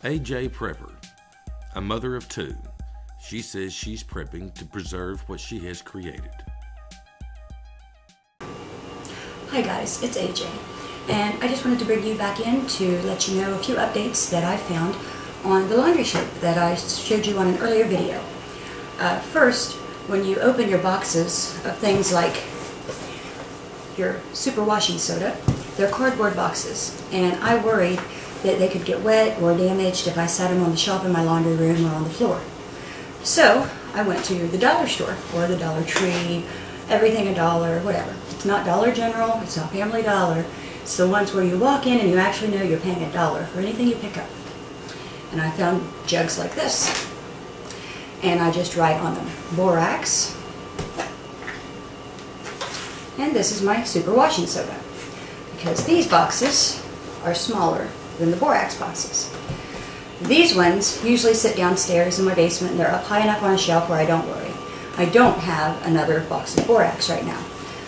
AJ Prepper, a mother of two. She says she's prepping to preserve what she has created. Hi guys, it's AJ, and I just wanted to bring you back in to let you know a few updates that I found on the laundry soap that I showed you on an earlier video. First, when you open your boxes of things like your super washing soda, they're cardboard boxes, and I worried that they could get wet or damaged if I sat them on the shelf in my laundry room or on the floor. So I went to the dollar store or the Dollar Tree, everything $1, whatever. It's not Dollar General, it's not Family Dollar. It's the ones where you walk in and you actually know you're paying $1 for anything you pick up. And I found jugs like this. And I just write on them, borax. And this is my super washing soda. Because these boxes are smaller than the borax boxes. These ones usually sit downstairs in my basement and they're up high enough on a shelf where I don't worry. I don't have another box of borax right now.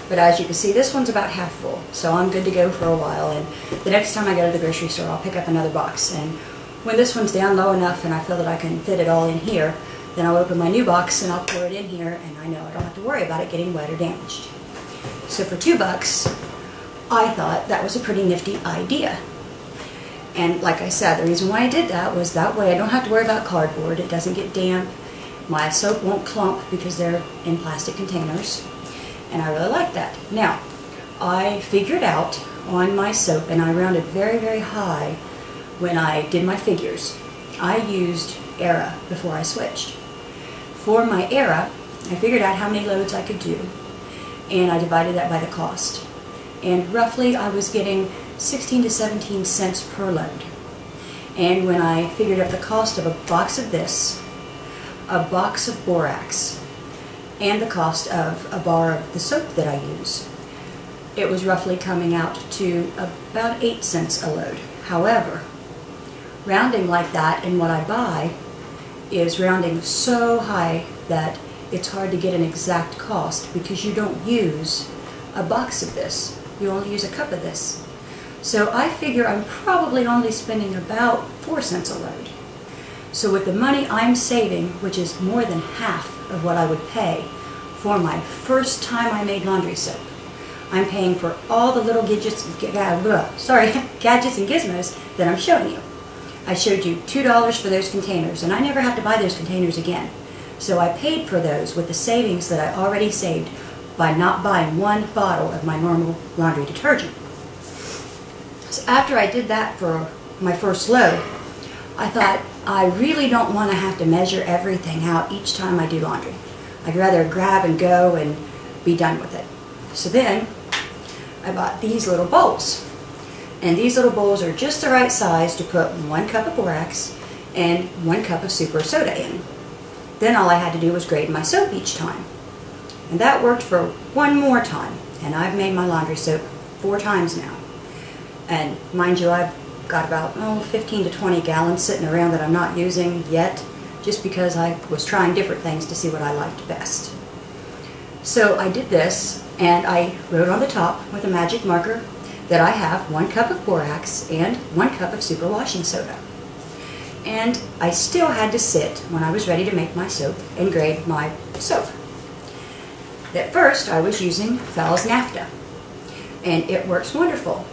But as you can see, this one's about half full, so I'm good to go for a while, and the next time I go to the grocery store I'll pick up another box, and when this one's down low enough and I feel that I can fit it all in here, then I'll open my new box and I'll pour it in here, and I know I don't have to worry about it getting wet or damaged. So for $2, I thought that was a pretty nifty idea. And like I said, the reason why I did that was that way I don't have to worry about cardboard. It doesn't get damp. My soap won't clump because they're in plastic containers. And I really like that. Now, I figured out on my soap, and I rounded very, very high when I did my figures. I used Era before I switched. For my Era, I figured out how many loads I could do, and I divided that by the cost. And roughly I was getting 16 to 17 cents per load. And when I figured up the cost of a box of this, a box of borax, and the cost of a bar of the soap that I use, it was roughly coming out to about 8 cents a load. However, rounding like that in what I buy is rounding so high that it's hard to get an exact cost because you don't use a box of this. You only use a cup of this. So I figure I'm probably only spending about 4 cents a load. So with the money I'm saving, which is more than half of what I would pay for my first time I made laundry soap, I'm paying for all the little gadgets and gizmos that I'm showing you. I showed you $2 for those containers, and I never have to buy those containers again. So I paid for those with the savings that I already saved by not buying one bottle of my normal laundry detergent. So after I did that for my first load, I thought I really don't want to have to measure everything out each time I do laundry. I'd rather grab and go and be done with it. So then I bought these little bowls. And these little bowls are just the right size to put 1 cup of borax and 1 cup of super soda in. Then all I had to do was grade my soap each time. And that worked for one more time. And I've made my laundry soap 4 times now. And mind you, I've got about 15 to 20 gallons sitting around that I'm not using yet, just because I was trying different things to see what I liked best. So I did this, and I wrote on the top with a magic marker that I have 1 cup of borax and 1 cup of super washing soda. And I still had to sit when I was ready to make my soap and grade my soap. At first I was using Fowles Naphtha, and it works wonderful.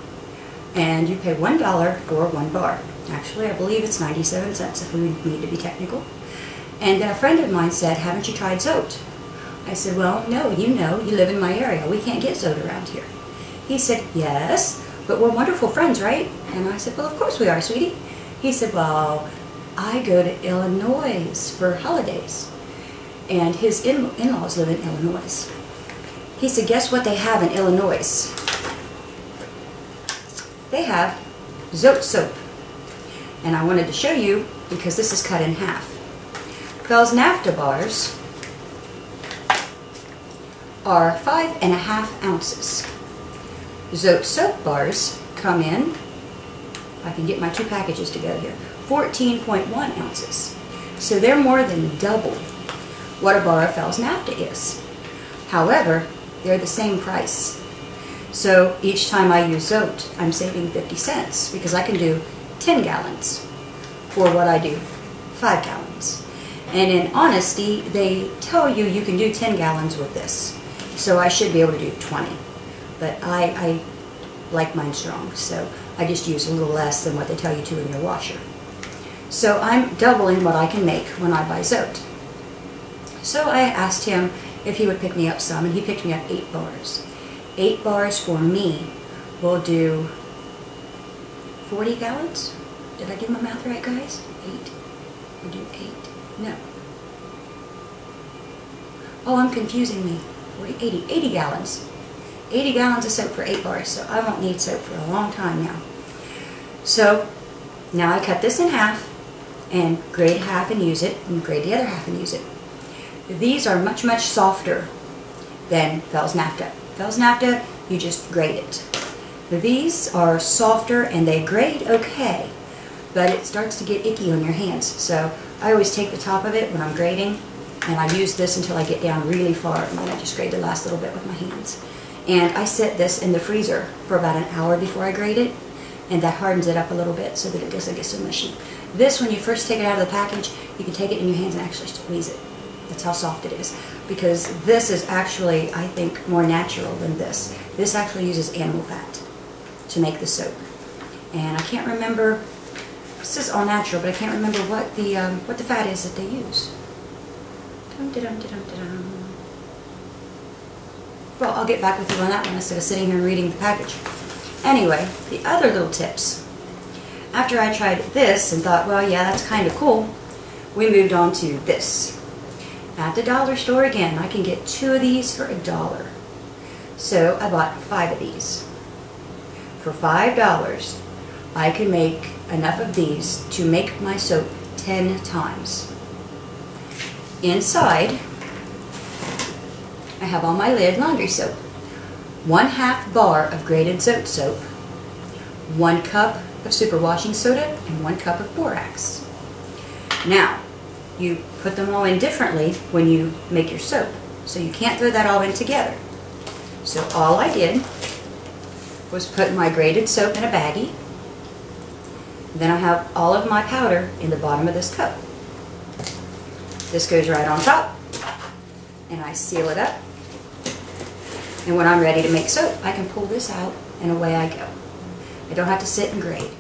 And you pay $1 for 1 bar. Actually, I believe it's 97 cents if we need to be technical. And then a friend of mine said, "Haven't you tried Zote?" I said, "Well, no, you know, you live in my area. We can't get Zote around here." He said, "Yes, but we're wonderful friends, right?" And I said, "Well, of course we are, sweetie." He said, "Well, I go to Illinois for holidays." And his in-laws live in Illinois. He said, "Guess what they have in Illinois? They have Zote soap." And I wanted to show you because this is cut in half. Fowles Naphtha bars are 5½ ounces. Zote soap bars come in, if I can get my 2 packages to go here, 14.1 ounces. So they're more than double what a bar of Fowles Naphtha is. However, they're the same price. So each time I use Zote, I'm saving 50 cents because I can do 10 gallons for what I do, 5 gallons. And in honesty, they tell you you can do 10 gallons with this. So I should be able to do 20. But I like mine strong, so I just use a little less than what they tell you to in your washer. So I'm doubling what I can make when I buy Zote. So I asked him if he would pick me up some, and he picked me up 8 bars. 8 bars for me will do 40 gallons? Did I do my math right, guys? 8. We'll do 8. No. Oh, I'm confusing me. 80 gallons. 80 gallons of soap for 8 bars, so I won't need soap for a long time now. So now I cut this in half and grade half and use it, and grade the other half and use it. These are much, much softer than Fells Naphtha. Fells Naphtha, you just grate it. These are softer and they grade okay, but it starts to get icky on your hands. So I always take the top of it when I'm grading, and I use this until I get down really far, and then I just grade the last little bit with my hands. And I set this in the freezer for about an hour before I grate it, and that hardens it up a little bit so that it doesn't get so mushy. This, when you first take it out of the package, you can take it in your hands and actually squeeze it. That's how soft it is. Because this is actually, I think, more natural than this. This actually uses animal fat to make the soap. And I can't remember, this is all natural, but I can't remember what the fat is that they use. Dum-de-dum-de-dum-de-dum. Well, I'll get back with you on that one instead of sitting here and reading the package. Anyway, the other little tips. After I tried this and thought, well, yeah, that's kind of cool, we moved on to this. At the dollar store again, I can get 2 of these for $1. So I bought 5 of these. For $5, I can make enough of these to make my soap 10 times. Inside, I have on my lid laundry soap. 1/2 bar of grated Zote soap, 1 cup of super washing soda, and 1 cup of borax. Now, you put them all in differently when you make your soap, so you can't throw that all in together. So all I did was put my grated soap in a baggie. Then I have all of my powder in the bottom of this cup. This goes right on top, and I seal it up. And when I'm ready to make soap, I can pull this out, and away I go. I don't have to sit and grade.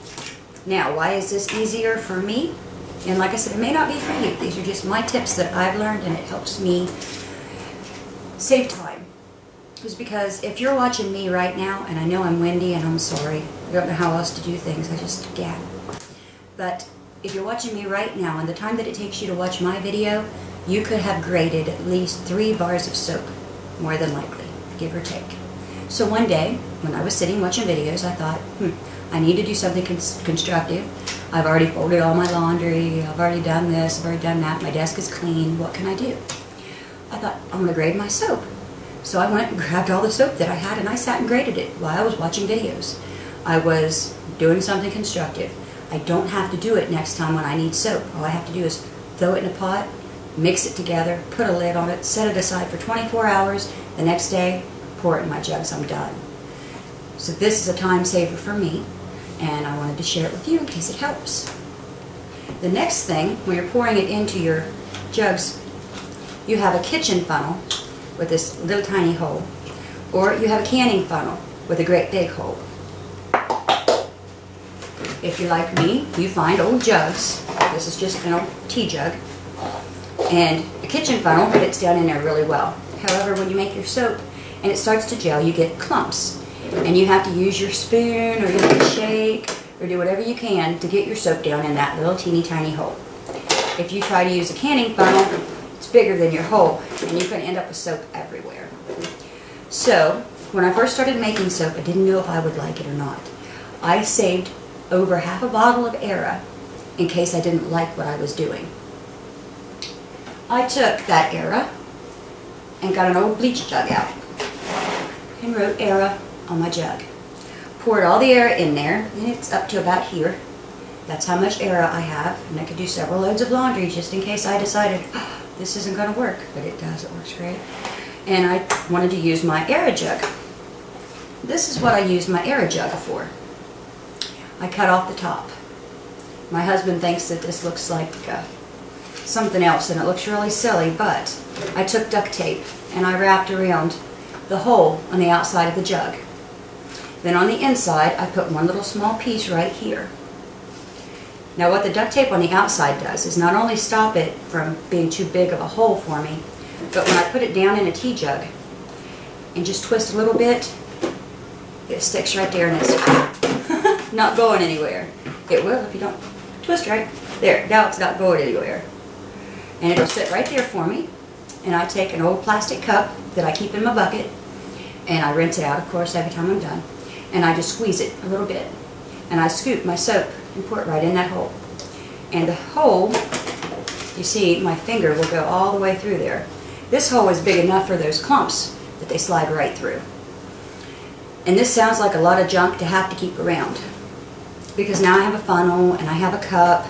Now, why is this easier for me? And like I said, it may not be for you. These are just my tips that I've learned, and it helps me save time. It's because if you're watching me right now, and I know I'm windy and I'm sorry, I don't know how else to do things, I just gab. But if you're watching me right now, and the time that it takes you to watch my video, you could have graded at least 3 bars of soap, more than likely, give or take. So one day, when I was sitting watching videos, I thought, I need to do something constructive. I've already folded all my laundry, I've already done this, I've already done that, my desk is clean, what can I do? I thought, I'm going to grade my soap. So I went and grabbed all the soap that I had, and I sat and graded it while I was watching videos. I was doing something constructive. I don't have to do it next time when I need soap. All I have to do is throw it in a pot, mix it together, put a lid on it, set it aside for 24 hours. The next day, pour it in my jugs, I'm done. So this is a time saver for me, and I wanted to share it with you in case it helps. The next thing, when you're pouring it into your jugs, you have a kitchen funnel with this little tiny hole, or you have a canning funnel with a great big hole. If you're like me, you find old jugs. This is just an old tea jug, and a kitchen funnel fits down in there really well. However, when you make your soap and it starts to gel, you get clumps, and you have to use your spoon, or you have to shake, or do whatever you can to get your soap down in that little teeny tiny hole. If you try to use a canning funnel, it's bigger than your hole, and you're going to end up with soap everywhere. So, when I first started making soap, I didn't know if I would like it or not. I saved over half a bottle of Era in case I didn't like what I was doing. I took that Era and got an old bleach jug out and wrote Era on my jug. Poured all the Era in there, and it's up to about here. That's how much Era I have, and I could do several loads of laundry just in case I decided, oh, this isn't going to work, but it does, it works great. And I wanted to use my Era jug. This is what I used my Era jug for. I cut off the top. My husband thinks that this looks like something else and it looks really silly, but I took duct tape and I wrapped around the hole on the outside of the jug. Then on the inside, I put one little small piece right here. Now what the duct tape on the outside does is not only stop it from being too big of a hole for me, but when I put it down in a tea jug and just twist a little bit, it sticks right there and it's not going anywhere. It will if you don't twist right. There, now it's not going anywhere. And it'll sit right there for me. And I take an old plastic cup that I keep in my bucket, and I rinse it out, of course, every time I'm done. And I just squeeze it a little bit. And I scoop my soap and pour it right in that hole. And the hole, you see, my finger will go all the way through there. This hole is big enough for those clumps that they slide right through. And this sounds like a lot of junk to have to keep around. Because now I have a funnel, and I have a cup,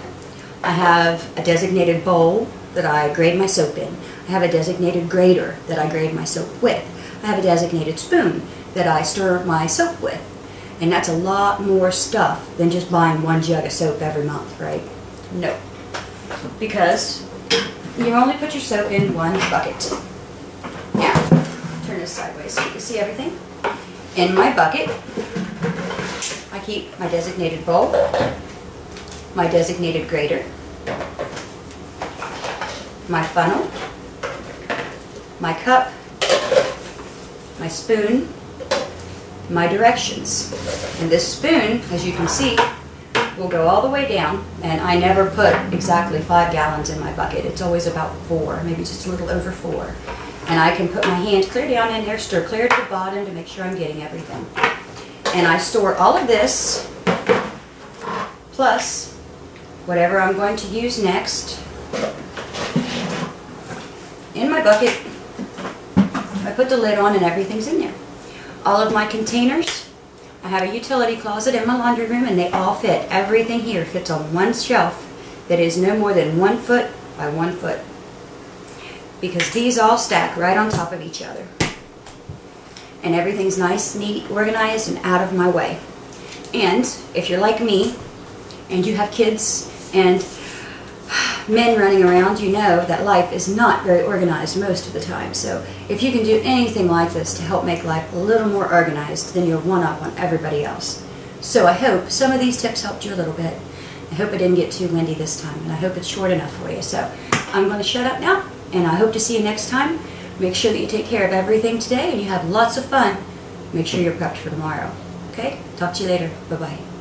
I have a designated bowl that I grade my soap in. I have a designated grater that I grade my soap with. I have a designated spoon that I stir my soap with. And that's a lot more stuff than just buying one jug of soap every month, right? No. Because you only put your soap in one bucket. Now, turn this sideways so you can see everything. In my bucket, I keep my designated bowl, my designated grater, my funnel, my cup, my spoon, my directions. And this spoon, as you can see, will go all the way down, and I never put exactly 5 gallons in my bucket. It's always about 4, maybe just a little over 4. And I can put my hand clear down in there, stir clear to the bottom to make sure I'm getting everything. And I store all of this, plus whatever I'm going to use next, in my bucket. I put the lid on and everything's in there. All of my containers, I have a utility closet in my laundry room, and they all fit. Everything here fits on one shelf that is no more than 1 foot by 1 foot. Because these all stack right on top of each other. And everything's nice, neat, organized, and out of my way. And if you're like me, and you have kids and men running around, you know that life is not very organized most of the time. So if you can do anything like this to help make life a little more organized, then you're one up on everybody else. So I hope some of these tips helped you a little bit. I hope it didn't get too windy this time, and I hope it's short enough for you. So I'm going to shut up now, and I hope to see you next time. Make sure that you take care of everything today and you have lots of fun. Make sure you're prepped for tomorrow. Okay? Talk to you later. Bye-bye.